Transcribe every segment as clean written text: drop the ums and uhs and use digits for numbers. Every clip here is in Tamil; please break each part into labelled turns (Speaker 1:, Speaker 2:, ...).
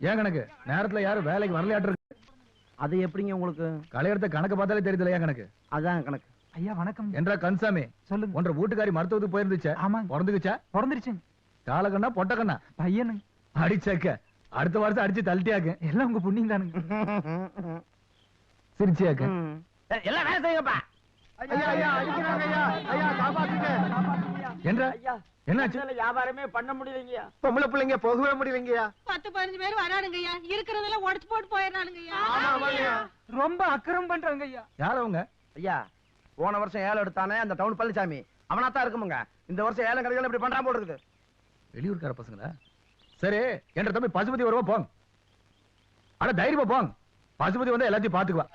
Speaker 1: ஏன் கணக்கு நேரத்துல யாரும் வேலைக்கு வரலையாட்டு?
Speaker 2: அது எப்படிங்க உங்களுக்கு?
Speaker 1: கலையெடுத்த கணக்கு பார்த்தாலே தெரியுதுல ஏன் கணக்கு?
Speaker 2: அதான் கணக்கு.
Speaker 3: ஐயா வணக்கம்.
Speaker 1: என்றா கன்சாமி
Speaker 3: சொல்லுங்க.
Speaker 1: ஒன்ற வீட்டுக்காரி மருத்துவத்துக்கு போயிருந்துச்சா?
Speaker 3: ஆமா.
Speaker 1: பிறந்துக்குச்சா?
Speaker 3: பிறந்துருச்சுங்க.
Speaker 1: காலக்கண்ணா பொட்டக்கண்ணா?
Speaker 3: பையனுங்க.
Speaker 1: அடிச்சக்க அடுத்த வருஷம் அடிச்சு தள்ளிட்டியாக்க.
Speaker 3: எல்லாம் உங்க புண்ணியம் தானுங்க.
Speaker 1: சிரிச்சியாக்க
Speaker 2: எல்லாம் வேலை செய்யுங்கப்பா.
Speaker 1: என்றா என்னாச்சு?
Speaker 2: வியாபாரமே பண்ண முடியலைங்கய்யா. பொம்பளை பிள்ளைங்க போகவே முடியலைங்கய்யா.
Speaker 4: 10-15 பேர் வரானுங்கய்யா. இருக்கிறதெல்லாம் உடைச்சு போட்டு போயிடறானுங்கய்யா.
Speaker 3: ரொம்ப அக்கிரம் பண்றாங்க ஐயா.
Speaker 1: யார் அவங்க?
Speaker 2: ஐயா போன வருஷம் ஏலம் எடுத்தானே அந்த டவுன் பழனிசாமி அவனாத்தான் இருக்குமுங்க. இந்த வருஷம் ஏலம் கடைகள் இப்படி பண்றான் போல இருக்குது.
Speaker 1: வெளியூர்கார பசங்களா? சரி என்ற தம்பி பசுபதி வருவா போங்க. அட தைரியமா போங்க. பசுபதி வந்து எல்லாத்தையும் பாத்துக்குவா.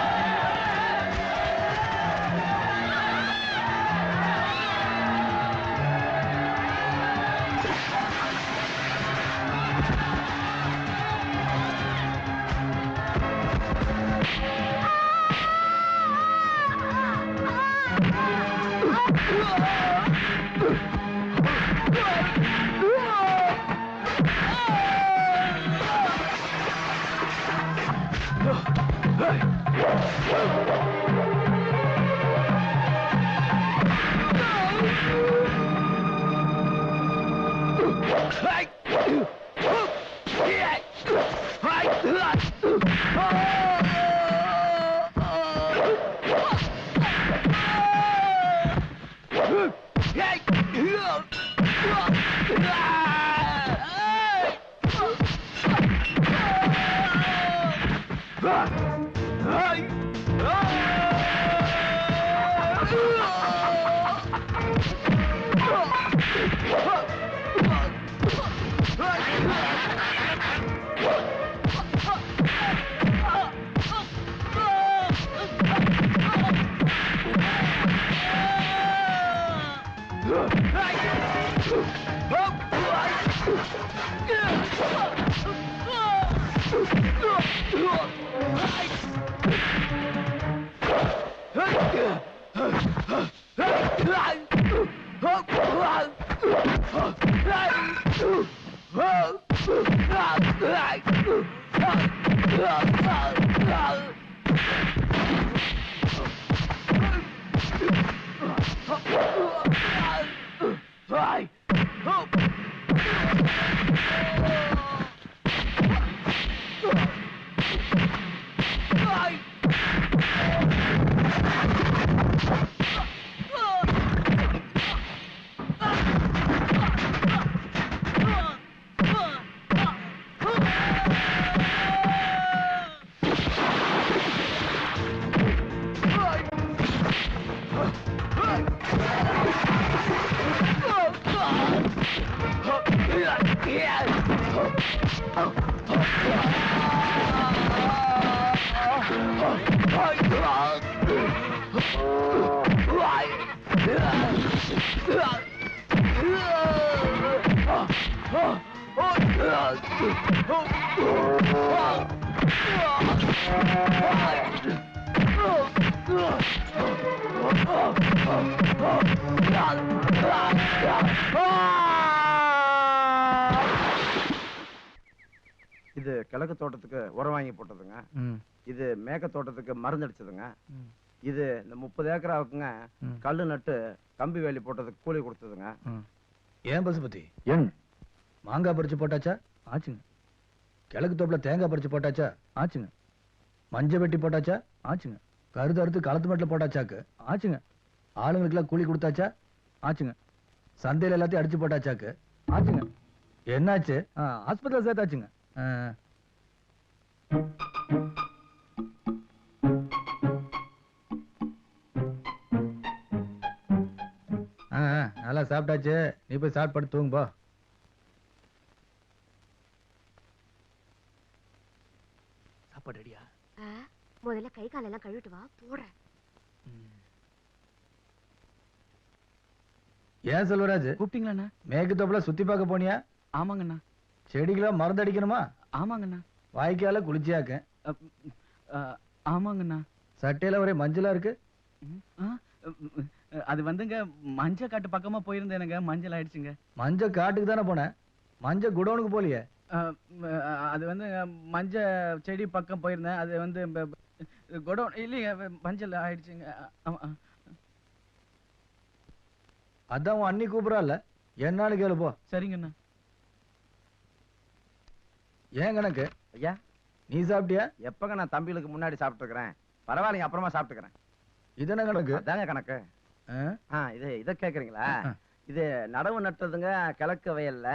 Speaker 2: இது கிழக்கு தோட்டத்துக்கு உரம் வாங்கி போட்டதுங்க. இது மேக்க தோட்டத்துக்கு மருந்து அடிச்சதுங்க. இது இந்த 30 ஏக்கராவுக்குங்க கல்லு நட்டு கம்பி வேலி போட்டதுக்கு கூலி கொடுத்ததுங்க.
Speaker 1: ஏன் பசுபதி மாங்காய் பறிச்சு போட்டாச்சா? ஆச்சுங்க. கிழக்கு தோப்புல தேங்காய் பறிச்சு போட்டாச்சா? ஆச்சுங்க. மஞ்சள் வெட்டி போட்டாச்சா? ஆச்சுங்க. கருது அறுத்து களத்து மட்டும் போட்டாச்சாக்கு? ஆச்சுங்க. ஆளுங்களுக்கு எல்லாம் கூலி கொடுத்தாச்சா? ஆச்சுங்க. சந்தையில எல்லாத்தையும் அடிச்சு போட்டாச்சாக்கு? ஆச்சுங்க. என்னாச்சு? ஆஸ்பத்திரியில் சேர்த்தாச்சுங்க. நல்லா சாப்பிட்டாச்சு. நீ போய் சாப்பிட்டு படுத்து தூங்குப்பா. சாப்பாடு ரெடியா?
Speaker 4: முதல்ல கை காலெல்லாம் கழுவிட்டு வா போடுறேன்.
Speaker 1: ஏன் செல்வராஜ்
Speaker 3: கூப்பிட்டீங்களா?
Speaker 1: மேற்கு தோப்புல சுத்தி பார்க்க போனியா?
Speaker 3: ஆமாங்கண்ணா.
Speaker 1: செடிகளா மருந்து அடிக்கணுமா?
Speaker 3: ஆமாங்கண்ணா.
Speaker 1: வாய்க்கால குளிச்சியாக்க?
Speaker 3: ஆமாங்கண்ணா.
Speaker 1: சட்டையில ஒரே மஞ்சளா இருக்கு.
Speaker 3: அது வந்துங்க மஞ்ச காட்டு பக்கமா போயிருந்தேனுங்க, மஞ்சள் ஆயிடுச்சுங்க.
Speaker 1: மஞ்ச காட்டுக்கு தானே போனேன், மஞ்ச குடோனுக்கு போலியே?
Speaker 3: அது வந்து மஞ்ச செடி பக்கம் போயிருந்தேன். அது வந்து குடோன் இல்லைங்க, மஞ்சள் ஆயிடுச்சுங்க. ஆமா.
Speaker 1: அதான் உன் அண்ணி கூப்பிடறால, என்னன்னு கேளு போ.
Speaker 3: சரிங்கண்ணா.
Speaker 1: ஏன் கணக்கு?
Speaker 2: ஐயா,
Speaker 1: நீ சாப்பிட்டியா?
Speaker 2: எப்பங்க நான் தம்பிகளுக்கு முன்னாடி சாப்பிட்டு இருக்கிறேன். பரவாயில்லைங்க, அப்புறமா சாப்பிட்டுக்கிறேன்.
Speaker 1: இது என்ன கணக்கு?
Speaker 2: அதாங்க கணக்கு. இத கேக்குறீங்களா? இது நடவு நட்டதுங்க கிழக்கு வயல்ல.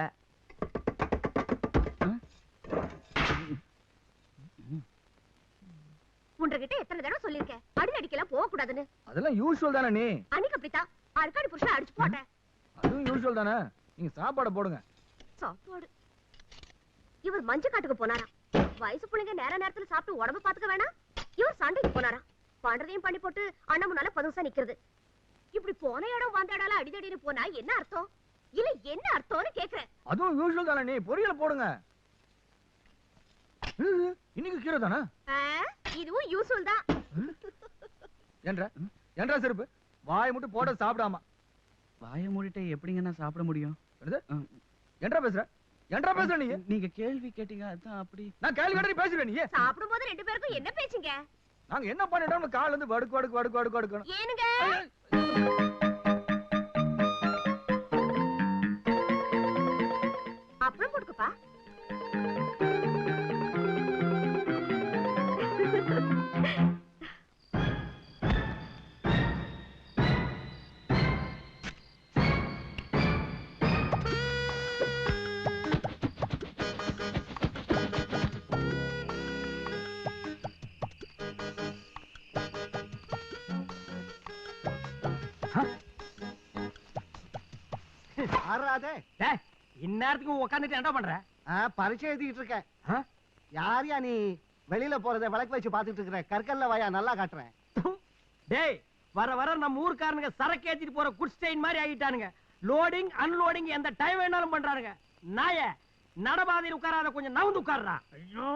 Speaker 5: உன்கிட்ட எத்தனை தடவை சொல்லிருக்கேன் அடி அடிக்கலாம் போக கூடாதுன்னு.
Speaker 1: அதெல்லாம் யூசுவல் தானே நீ?
Speaker 5: அன்னைக்கு அப்படித்தான் அர்க்காடி புருஷன் அடிச்சு போட்டேன்.
Speaker 1: அதுவும் யூசுவல் தானே. நீங்க சாப்பாடு போடுங்க.
Speaker 5: சாப்பாடு? இவர் மஞ்ச காட்டுக்கு போனாராம். வயசு பிள்ளைங்க நேரத்துல சாப்பிட்டு உடம்பு பாத்துக்க வேணாம். இவர் சண்டைக்கு போனாராம். பண்றதையும் பண்ணி போட்டு அண்ணன் முன்னால பதுசா நிக்கிறது. இப்படி போன இடம் வந்த இடம் அடிதடின்னு போனா என்ன அர்த்தம்? இல்ல என்ன அர்த்தம்னு கேக்குறேன்.
Speaker 1: அதுவும் யூசுவல் தானே நீ? பொரியல போடுங்க. இன்னைக்கு கீரை தானே?
Speaker 5: இதுவும் யூசுவல் தான்.
Speaker 1: என்றா செருப்பு வாய் மட்டும் போட சாப்பிடாம.
Speaker 3: வாயை மூடிட்டு எப்படிங்கண்ணா சாப்பிட முடியும்?
Speaker 1: என்றா பேசுற? என்றா பேசுற நீ?
Speaker 3: நீங்க கேள்வி கேட்டீங்க, அதான் அப்படி.
Speaker 1: நான் கேள்வி கேட்டு பேசுறேன். நீ
Speaker 5: சாப்பிடும்போது ரெண்டு பேருக்கும் என்ன பேச்சுங்க?
Speaker 1: நாங்க என்ன பண்ணிட்டோம்? கால் வந்து வடுக்கு வடுக்கு வடுக்கு வடுக்கு வடுக்கணும்.
Speaker 5: ஏனுங்க? அப்புறம் போட்டுக்கப்பா.
Speaker 6: இந்நேரத்துக்கு உட்காந்துட்டு என்ன பண்ற?
Speaker 7: பரிச்சை எழுதிட்டு இருக்கேன். யாரையா நீ? வெளியில போறத விளக்கு வச்சு பாத்துட்டு இருக்கிற. கற்கல்ல வாயா, நல்லா காட்டுறேன்.
Speaker 6: டேய், வர வர நம்ம ஊர்க்காரனுங்க சரக்கு ஏத்திட்டு போற குட் ஸ்டெயின் மாதிரி ஆகிட்டானுங்க. லோடிங் அன்லோடிங் எந்த டைம் வேணாலும் பண்றானுங்க. நாய நடபாதையில் உட்காராத, கொஞ்சம் நவுந்து உட்கார்றா. ஐயோ,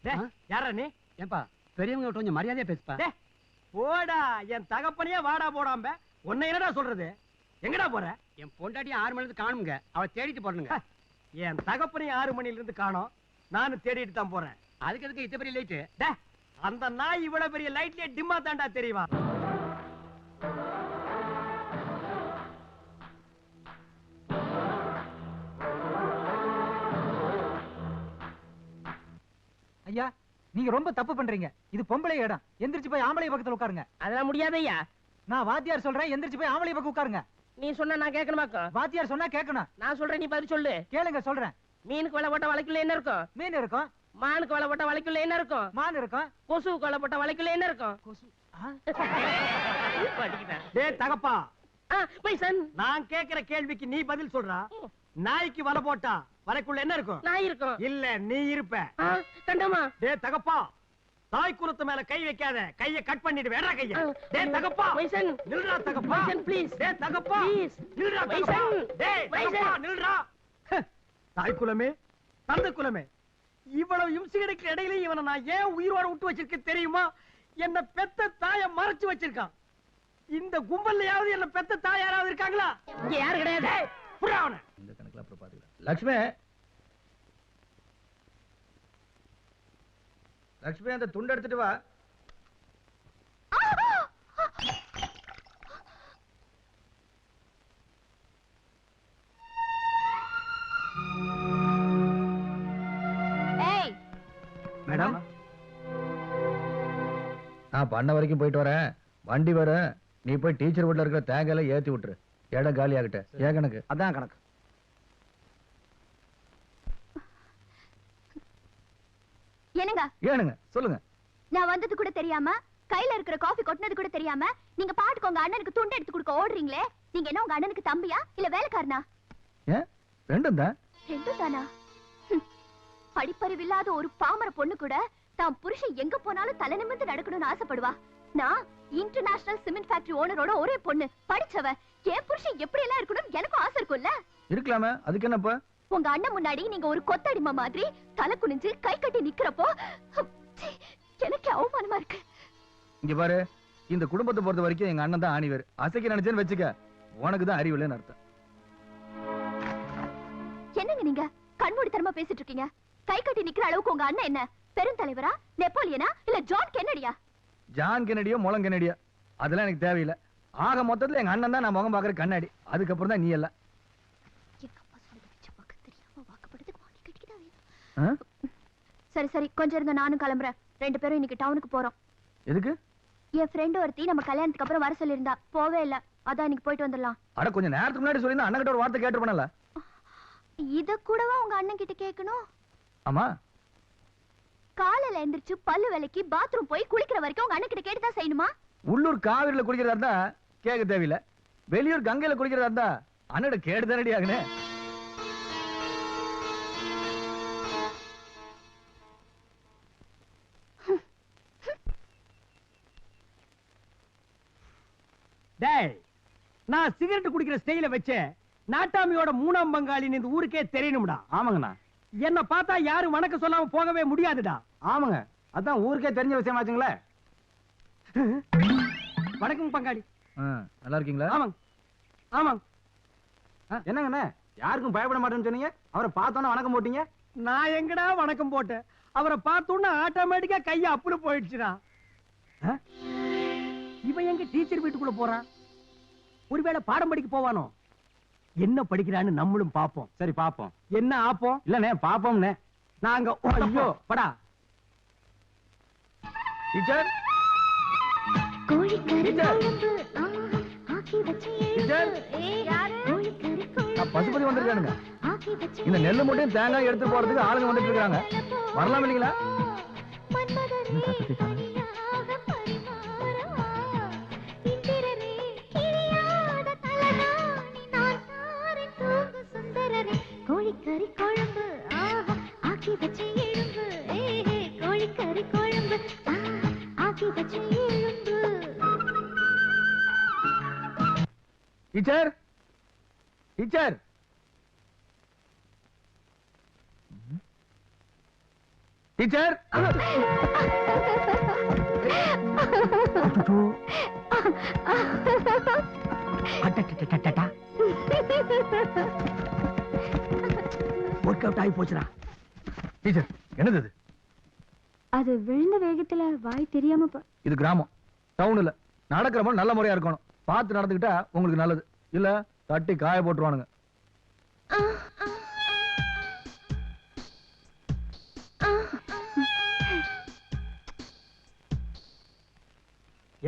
Speaker 6: டேய் யாரா நீ?
Speaker 7: ஏன்பா பெரியவங்க கொஞ்சம் மரியாதையா பேசுப்பா.
Speaker 6: டேய் போடா, என் தகப்பனையே வாடா போடாம உன்னை என்னடா சொல்றது? எங்கடா போற?
Speaker 7: என் பொண்டாட்டி 6 மணில இருந்து காணுங்க. அவ தேடிட்டு போறணுங்க.
Speaker 6: என் தகப்பனையும் 6 மணில இருந்து காணோம். நானும் தேடிட்டு தான் போறேன்.
Speaker 7: அதுக்கு எதுக்கு இத்த பெரிய லைட்டு?
Speaker 6: டேய், அந்த நாய் இவ்வளவு பெரிய லைட்லயே டிம்மா தாண்டா தெரியுமா?
Speaker 3: ஐயா, நீங்க ரொம்ப தப்பு பண்றீங்க. இது பொம்பளை இடம். எந்திரிச்சு போய் ஆம்பளை பக்கத்துல உட்காருங்க.
Speaker 8: அதெல்லாம் முடியாதையா.
Speaker 3: நான் வாத்தியார் சொல்றேன், எந்திரிச்சு போய் ஆம்பளை பக்கம் உட்காருங்க.
Speaker 8: நீ சொன்னா நான் கேட்கணுமாக்கா?
Speaker 3: வாத்தியார் சொன்னா கேட்கணும்.
Speaker 8: நான் சொல்றேன், நீ பதில் சொல்லு.
Speaker 3: கேளுங்க, சொல்றேன்.
Speaker 8: மீனுக்கு வலை போட்ட வலைக்குள்ள என்ன இருக்கும்?
Speaker 3: மீன் இருக்கும்.
Speaker 8: மானுக்கு வலை போட்ட வலைக்குள்ள என்ன இருக்கும்?
Speaker 3: மான் இருக்கும்.
Speaker 8: கொசுவுக்கு வலை போட்ட வலைக்குள்ள என்ன இருக்கும்?
Speaker 3: கொசு.
Speaker 6: டேய் தகப்பா,
Speaker 8: பைசன்,
Speaker 6: நான் கேக்குற கேள்விக்கு நீ பதில் சொல்றா. நாய்க்கு வலை போட்டா வலைக்குள்ள என்ன இருக்கும்?
Speaker 8: நான் இருக்கும்.
Speaker 6: இல்ல நீ இருப்ப.
Speaker 8: கண்டமா.
Speaker 6: டேய் தகப்பா, தாய் குலத்து மேல கை வைக்காத. கைய கட் பண்ணிடு. வேற கைய. டேய் தகப்பா,
Speaker 8: பைசன்
Speaker 6: நில்றா தகப்பா.
Speaker 8: Bison please.
Speaker 6: டேய் தகப்பா,
Speaker 8: ப்ளீஸ்
Speaker 6: நில்றா தகப்பா. டேய் தகப்பா, நில்றா. தாய் குலமே, தந்தை குலமே, இவ்வளவு இம்சைகளுக்கு இடையில இவனை நான் ஏன் உயிரோட விட்டு வச்சிருக்கேன் தெரியுமா? என்ன பெத்த தாய மறைச்சு வச்சிருக்கான். இந்த கும்பல்லையாவது என்ன பெத்த தாய் யாராவது இருக்காங்களா?
Speaker 8: இங்க யாரு கிடையாது.
Speaker 6: புறாவன
Speaker 1: இந்த கணக்குல அப்புறம் பாத்துக்கலாம். லட்சுமி, லட்சுமி அந்த துண்டு எடுத்துட்டு வா.
Speaker 5: ஏய்
Speaker 7: மேடம்,
Speaker 1: நான் பண்ண வரைக்கும் போயிட்டு வரேன். வண்டி வர, நீ போய் டீச்சர் வீட்டுல இருக்கிற தேங்காயில ஏத்தி விட்டுரு. இடம் காலி ஆகிட்ட. ஏன் கணக்கு?
Speaker 2: அதான் கணக்கு.
Speaker 5: என்னங்க?
Speaker 1: ஏனுங்க சொல்லுங்க.
Speaker 5: நான் வந்தது கூட தெரியாம, கையில இருக்கிற காஃபி கொட்டினது கூட தெரியாம, நீங்க பாட்டுக்கு உங்க அண்ணனுக்கு துண்டு எடுத்து கொடுக்க ஓடுறீங்களே. நீங்க என்ன உங்க அண்ணனுக்கு தம்பியா இல்ல வேலைக்காரனா?
Speaker 1: ஏன் ரெண்டும் தான்.
Speaker 5: ரெண்டும் தானா? படிப்பறிவில்லாத ஒரு பாமர பொண்ணு கூட தான் புருஷன் எங்க போனாலும் தலை நிமிர்ந்து நடக்கணும்னு ஆசைப்படுவா. நான் இன்டர்நேஷனல் சிமெண்ட் ஃபேக்டரி ஓனரோட ஒரே பொண்ணு, படிச்சவ. என் புருஷன் எப்படி எல்லாம் இருக்கணும் எனக்கும் ஆசை இருக்கும்ல.
Speaker 1: இருக்கலாமே, அதுக்கு என்னப்பா?
Speaker 5: உங்க அண்ணன் முன்னாடி நீங்க ஒரு கொத்தடிமை மாதிரி தலை குனிஞ்சு கை கட்டி நிக்கிறப்போ எனக்கு அவமானமா இருக்கு.
Speaker 1: இங்க பாரு, இந்த குடும்பத்தை பொறுத்த வரைக்கும் எங்க அண்ணன் தான் ஆணிவர். அசைக்க நினைச்சேன்னு வச்சுக்க, உனக்கு தான் அறிவு இல்லைன்னு அர்த்தம்.
Speaker 5: என்னங்க நீங்க கண்மூடித்தனமா பேசிட்டு இருக்கீங்க? கை கட்டி நிக்கிற அளவுக்கு உங்க அண்ணன் என்ன பெருந்தலைவரா, நெப்போலியனா, இல்ல ஜான் கென்னடியா?
Speaker 1: ஜான் கென்னடியோ முளம் கென்னடியோ அதெல்லாம் எனக்கு தேவையில்லை. ஆக மொத்தத்துல எங்க அண்ணன் தான் நான் முகம் பாக்குற கண்ணாடி. அதுக்கப்புறம் தான் நீ எல்லாம்.
Speaker 5: சரி சரி, கொஞ்சம் இருங்க, நானும் கிளம்புறேன். 2 பேரும் இன்னைக்கு டவுனுக்கு போறோம்.
Speaker 1: எதுக்கு?
Speaker 5: என் ஃப்ரெண்ட் ஒருத்தி நம்ம கல்யாணத்துக்கு அப்புறம் வர சொல்லியிருந்தா, போவே இல்ல. அதான் இன்னைக்கு போயிட்டு வந்துடலாம்.
Speaker 1: அட கொஞ்சம் நேரத்துக்கு முன்னாடி சொல்லியிருந்தா அண்ணன் கிட்ட ஒரு வார்த்தை கேட்டு பண்ணல.
Speaker 5: இத கூடவா உங்க அண்ணன் கிட்ட கேட்கணும்?
Speaker 1: ஆமா,
Speaker 5: காலையில எந்திரிச்சு பல்லு விலைக்கு பாத்ரூம் போய் குளிக்கிற வரைக்கும் உங்க அண்ணன் கிட்ட கேட்டுதான் செய்யணுமா?
Speaker 1: உள்ளூர் காவிரியில குளிக்கிறதா இருந்தா கேட்க தேவையில்லை. வெளியூர் கங்கையில குளிக்கிறதா இருந்தா அண்ணோட கேடு தானடி ஆகுனே.
Speaker 6: டேய், நான் சிகரெட் குடிக்கிற ஸ்டைல வச்சு நாட்டாமியோட 3ஆம் பங்காளின்னு இந்த ஊருக்கே தெரியணும்டா.
Speaker 2: ஆமாங்கண்ணா.
Speaker 6: என்ன பார்த்தா யாரும் வணக்கம் சொல்லாம போகவே முடியாதுடா.
Speaker 2: ஆமாங்க, அதான் ஊருக்கே தெரிஞ்ச விஷயமாச்சுங்களே.
Speaker 6: வணக்கம் பங்காளி.
Speaker 1: நல்லா இருக்கீங்களா?
Speaker 6: ஆமாங்க ஆமாங்க.
Speaker 2: என்னங்கண்ணே, யாருக்கும் பயப்பட மாட்டேன்னு சொன்னீங்க, அவரை பார்த்தோன்னா வணக்கம் போட்டீங்க.
Speaker 6: நான் எங்கடா வணக்கம் போட்டேன்? அவரை பார்த்தோன்னா ஆட்டோமேட்டிக்கா கைய அப்புல போயிடுச்சுடா. இவன் எங்க டீச்சர் வீட்டுக்குள்ள போறான்? ஒருவேளை பாடம் படிக்க போவானோ? என்ன படிக்கிறான்னு நம்மளும் பாப்போம்.
Speaker 2: சரி பாப்போம்.
Speaker 6: என்ன ஆப்போம்?
Speaker 2: இல்லண்ணே பாப்போம்ண்ணே.
Speaker 6: நாங்க ஐயோ படா.
Speaker 1: டீச்சர் பசுபதி வந்திருக்கானுங்க. இந்த நெல்லு மூட்டையும் தேங்காய் எடுத்து போறதுக்கு ஆளுங்க வந்துட்டு இருக்காங்க. வரலாம் இல்லைங்களா?
Speaker 5: கோழிக்கறி குழம்பு ஆக்கி வச்சு எலும்பு, கோழிக்கறி குழம்பு ஆக்கி வச்சு எலும்பு.
Speaker 1: Teacher teacher teacher
Speaker 6: work out ஆகி போச்சுடா.
Speaker 1: டீச்சர் என்னது இது?
Speaker 5: அது விழுந்த வேகத்துல வாய் தெரியாம
Speaker 1: இது கிராமம், டவுன் இல்ல. நடக்கிறப்ப நல்ல முறையா இருக்கணும். பார்த்து நடந்துக்கிட்டா உங்களுக்கு நல்லது. இல்ல தட்டி காய போட்டுருவானுங்க.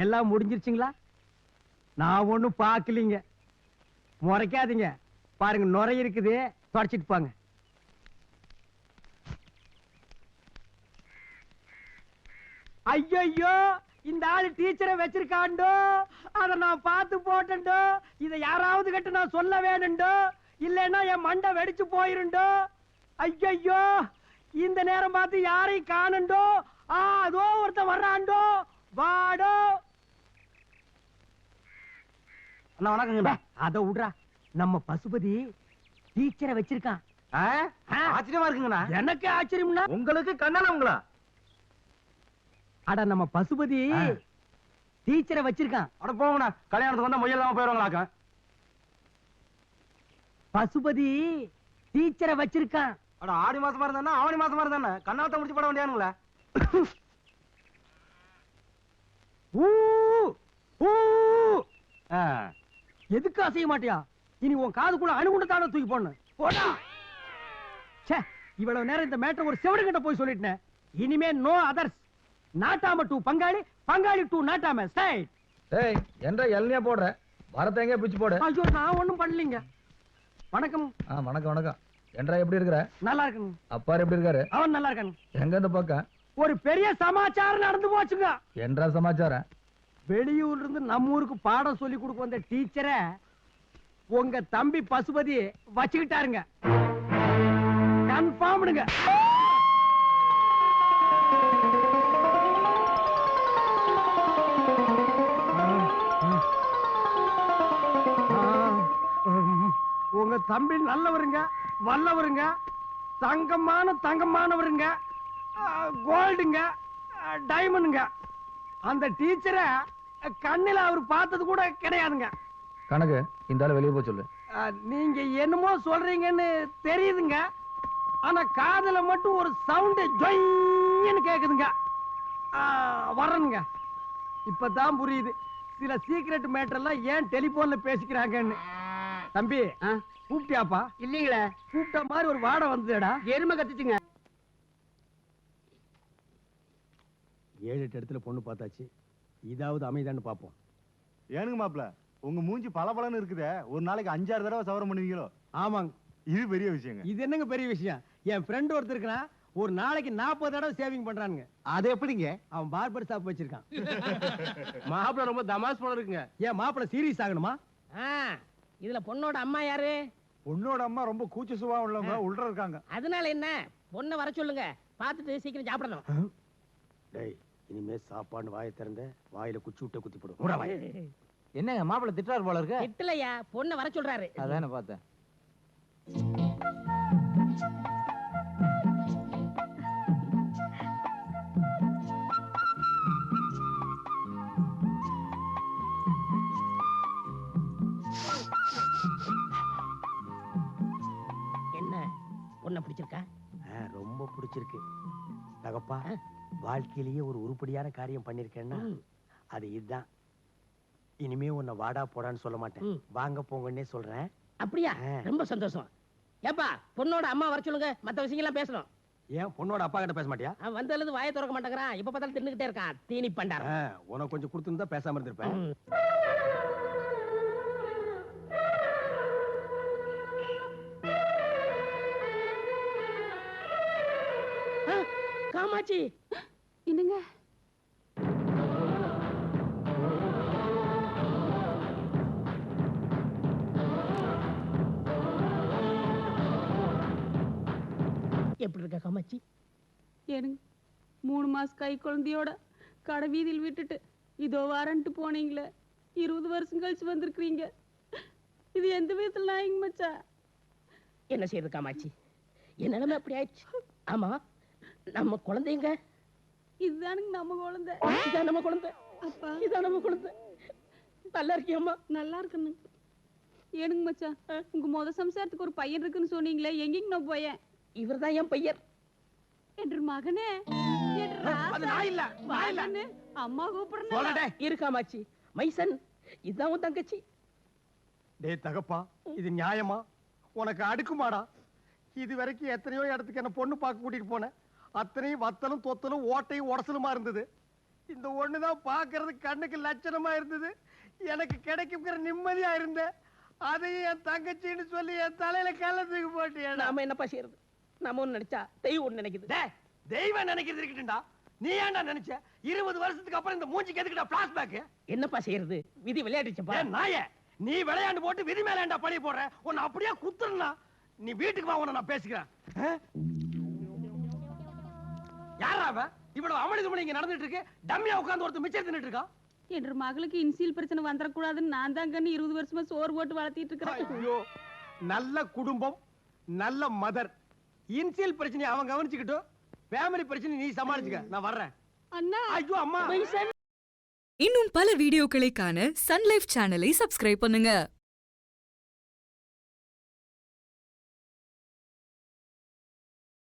Speaker 6: எல்லாம் முடிஞ்சிருச்சுங்களா? நான் ஒண்ணும் பாக்கலீங்க. முறைக்காதீங்க. பாருங்க நுரை இருக்குது, தொடச்சிட்டு பாங்க. ஐயோ, இந்த ஆளு டீச்சரை வச்சிருக்காண்டோ, அத நான் பார்த்து போட்டேன்டோ. இத யாராவது கிட்ட நான் சொல்ல வேணுண்டோ, இல்லைன்னா என் மண்டை வெடிச்சு போயிருண்டோ. ஐயோ, இந்த நேரம் பார்த்து யாரையும் காணண்டோ. அதோ ஒருத்தன் வர்றாண்டோ, வாடோ.
Speaker 2: அண்ணா வணக்கங்கண்ணா.
Speaker 6: அத விடுறா, நம்ம பசுபதி டீச்சரை வச்சிருக்கான்.
Speaker 2: ஆச்சரியமா இருக்குங்கண்ணா.
Speaker 6: எனக்கு ஆச்சரியம்னா
Speaker 2: உங்களுக்கு கண்ணனங்களா?
Speaker 6: அட நம்ம பசுபதி டீச்சரை வச்சிருக்கான்.
Speaker 2: அட போங்கண்ணா, கல்யாணத்துக்கு வந்தா முயலாம போயிருவாங்களாக்க.
Speaker 6: பசுபதி டீச்சரை வச்சிருக்கான்.
Speaker 2: அட ஆடி மாசமா இருந்தா ஆவணி மாசமா இருந்தா கண்ணாத்த முடிச்சு போட வேண்டியானுங்களா?
Speaker 6: எதுக்கு அசைய மாட்டியா? இனி உன் காதுக்குள்ள அணுகுண்டத்தான தூக்கி போடணும். போடா. ச்சே, இவ்வளவு நேரம் இந்த மேட்டர் ஒரு செவடு கிட்ட போய் சொல்லிட்டேன். இனிமே நோ அதர்ஸ். நாட்டாம டு பங்காளி, பங்காளி டு நாட்டாம. ஸ்ட்ரைட்.
Speaker 1: டேய், என்ற எல்னியா போடுற? வரத எங்க பிச்சு போடு.
Speaker 6: ஐயோ, நான் ஒண்ணும் பண்ணலீங்க. வணக்கம்.
Speaker 1: வணக்கம் வணக்கம். என்றா எப்படி இருக்கற?
Speaker 6: நல்லா இருக்குங்க.
Speaker 1: அப்பார் எப்படி இருக்காரு?
Speaker 6: அவன் நல்லா இருக்காங்க.
Speaker 1: எங்க இந்த பக்கம்
Speaker 6: ஒரு பெரிய சமாச்சாரம் நடந்து போச்சுங்க.
Speaker 1: என்றா சமாச்சாரம்?
Speaker 6: வெளியூர்ல இருந்து நம்ம ஊருக்கு பாடம் சொல்லி கொடுக்க வந்த டீச்சரை உங்க தம்பி பசுபதி வச்சுக்கிட்டாருங்க. கன்ஃபார்ம்டுங்க. உங்க தம்பி நல்லவருங்க, வல்லவருங்க, தங்கமானவருங்க, கோல்டுங்க, டைமண்டுங்க. அந்த டீச்சரை கண்ணில அவர் பார்த்தது கூட கிடையாதுங்க.
Speaker 1: கணக்கு இந்த ஆளு வெளியே போய் சொல்லு.
Speaker 6: நீங்க என்னமோ சொல்றீங்கன்னு தெரியுதுங்க. ஆனா காதுல மட்டும் ஒரு சவுண்ட் ஜொய்ன்னு கேக்குதுங்க. வரணுங்க. இப்பதான் புரியுது சில சீக்ரெட் மேட்டர் எல்லாம் ஏன் டெலிபோன்ல பேசிக்கிறாங்கன்னு. தம்பி கூப்பிட்டியாப்பா?
Speaker 8: இல்லீங்களே.
Speaker 6: கூப்பிட்ட மாதிரி ஒரு வாடை வந்ததுடா.
Speaker 8: எருமை கத்துச்சுங்க.
Speaker 6: 7-8 இடத்துல பொண்ணு பார்த்தாச்சு, இதாவது அமைதான்னு பாப்போம்.
Speaker 9: ஏனுங்க மாப்பிள, உங்க மூஞ்சி பளபளன்னு இருக்குதே, ஒரு நாளைக்கு 5-6 தடவை சவரம் பண்ணுவீங்களோ?
Speaker 6: ஆமாங்க.
Speaker 9: இது பெரிய விஷயங்க.
Speaker 6: இது என்னங்க பெரிய விஷயம்? என் ஃப்ரெண்ட் ஒருத்தர் இருக்கனா ஒரு நாளைக்கு 40 தடவை சேவிங் பண்றானுங்க.
Speaker 7: அது எப்படிங்க?
Speaker 6: அவன் பார்பர் ஷாப் வச்சிருக்கான்.
Speaker 8: மாப்பிள்ள ரொம்ப தமாஸ் போல இருக்குங்க.
Speaker 6: ஏன் மாப்பிள்ள சீரியஸ் ஆகணுமா?
Speaker 8: இதுல பொண்ணோட அம்மா யாரு?
Speaker 9: பொண்ணோட அம்மா ரொம்ப கூச்ச சுபாவம் உள்ளவங்க, உள்ள இருக்காங்க.
Speaker 8: அதனால என்ன, பொண்ணை வர சொல்லுங்க, பார்த்துட்டு சீக்கிரம் சாப்பிடணும்.
Speaker 6: டேய், இனிமே சாப்பாடு வாயை திறந்த வாயில குச்சி விட்டு குத்தி போடும்.
Speaker 3: என்னங்க மாப்பிள்ள திட்டாரு போல இருக்கு?
Speaker 8: திட்டலையா, பொண்ணை வர சொல்றாரு.
Speaker 3: அதானே பார்த்தேன்.
Speaker 8: என்ன பொண்ணை பிடிச்சிருக்கா?
Speaker 6: ரொம்ப பிடிச்சிருக்கு தகப்பா. வாழ்க்கையிலேயே ஒரு உருப்படியான காரியம் பண்ணிருக்கேன்னா அது இதுதான். இனிமே உன்னை வாடா போடான்னு சொல்ல மாட்டேன், வாங்க போங்கன்னே சொல்றேன்.
Speaker 8: அப்படியா? ரொம்ப சந்தோஷம். ஏப்பா, பொண்ணோட அம்மா வர சொல்லுங்க, மத்த விஷயங்கள்லாம் பேசணும்.
Speaker 6: ஏன் பொண்ணோட அப்பா கிட்ட பேச மாட்டியா?
Speaker 8: அவன் வந்ததுல வாயை திறக்க மாட்டேங்கிறான், இப்ப பார்த்தாலும் தின்னுகிட்டே இருக்கான். தீனி பண்டாரம்.
Speaker 6: உனக்கு கொஞ்சம் கொடுத்துருந்தா பேசாம இருந்திருப்பேன்.
Speaker 8: காமாட்சி,
Speaker 4: என்னங்க
Speaker 8: எப்படி இருக்க காமாட்சி?
Speaker 4: எனக்கு 3 மாசம் கை குழந்தையோட கடை வீதியில் விட்டுட்டு இதோ வாரன்ட்டு போனீங்களே, 20 வருஷம் கழிச்சு வந்திருக்கிறீங்க. இது எந்த விதத்துல நாயங்க மச்சா?
Speaker 8: என்ன செய்யறது காமாட்சி, என் நிலைமை அப்படி ஆயிடுச்சு. ஆமா, நம்ம குழந்தைங்க
Speaker 4: இதுதானுங்க நம்ம குழந்தை.
Speaker 8: இதான் நம்ம குழந்தை.
Speaker 4: அப்பா,
Speaker 8: இதான் நம்ம குழந்தை. நல்லா இருக்கியம்மா?
Speaker 4: நல்லா இருக்குன்னு. ஏனுங்க மச்சான், உங்க முத சம்சாரத்துக்கு ஒரு பையன் இருக்குன்னு சொன்னீங்களே, எங்கேங்க நான் போயேன்?
Speaker 8: இவர்தான் என் பையன்.
Speaker 4: என்று மகனே, அம்மா கூப்பிடுறேன்.
Speaker 8: இரு காமாட்சி, மைசன் இதான் உன் தங்கச்சி.
Speaker 6: டேய் தகப்பா, இது நியாயமா? உனக்கு அடுக்குமாடா? இது வரைக்கும் எத்தனையோ இடத்துக்கு என்ன பொண்ணு பார்க்க கூட்டிட்டு போனேன், அத்தனையும் வத்தலும் தொத்தலும் ஓட்டையும் உடசலுமா இருந்தது. இந்த ஒண்ணுதான் பாக்குறது கண்ணுக்கு லட்சணமா இருந்தது. எனக்கு கிடைக்குங்கிற நிம்மதியா இருந்தேன். அதையும் என் தங்கச்சின்னு சொல்லி என் தலையில கள்ளத்துக்கு போட்டியா?
Speaker 8: நாம என்னப்பா செய்யறது? நாம ஒண்ணு நினைச்சா தெய்வம் ஒண்ணு நினைக்குது.
Speaker 6: தெய்வம் நினைக்கிறது இருக்கட்டும்டா, நீ ஏன்டா நினைச்ச? 20 வருஷத்துக்கு அப்புறம் இந்த மூஞ்சிக்கு எதுக்குடா பிளாஷ்பேக்?
Speaker 8: என்னப்பா செய்யறது? விதி விளையாடுச்சப்பா.
Speaker 6: நாயே, நீ விளையாண்டு போட்டு விதி மேல ஏன்டா பழி போடுற? உன்னை அப்படியே குத்துறனா? நீ வீட்டுக்கு வா, உன்னை நான் பேசிக்கிறேன். யாரா அவ? இவ்வளவு அமளி துமளி இங்க நடந்துட்டு இருக்கு, டம்மியா உட்கார்ந்து ஒருத்தர் மிச்சம் தின்னுட்டு இருக்கா.
Speaker 4: என்ற மகளுக்கு இன்சியல் பிரச்சனை வந்துடக்கூடாதுன்னு நான் தான் கண்ணு 20 வருஷமா சோறு போட்டு வளர்த்திட்டு இருக்கிறேன்.
Speaker 6: ஐயோ, நல்ல குடும்பம், நல்ல மதர். இன்சியல் பிரச்சனை அவன் கவனிச்சுக்கிட்டோம், ஃபேமிலி பிரச்சனை நீ சமாளிச்சுக்க. நான் வர்றேன்.
Speaker 4: அண்ணா,
Speaker 6: ஐயோ அம்மா.
Speaker 10: இன்னும் பல வீடியோக்களை காண சன் லைஃப் சேனலை சப்ஸ்கிரைப் பண்ணுங்க.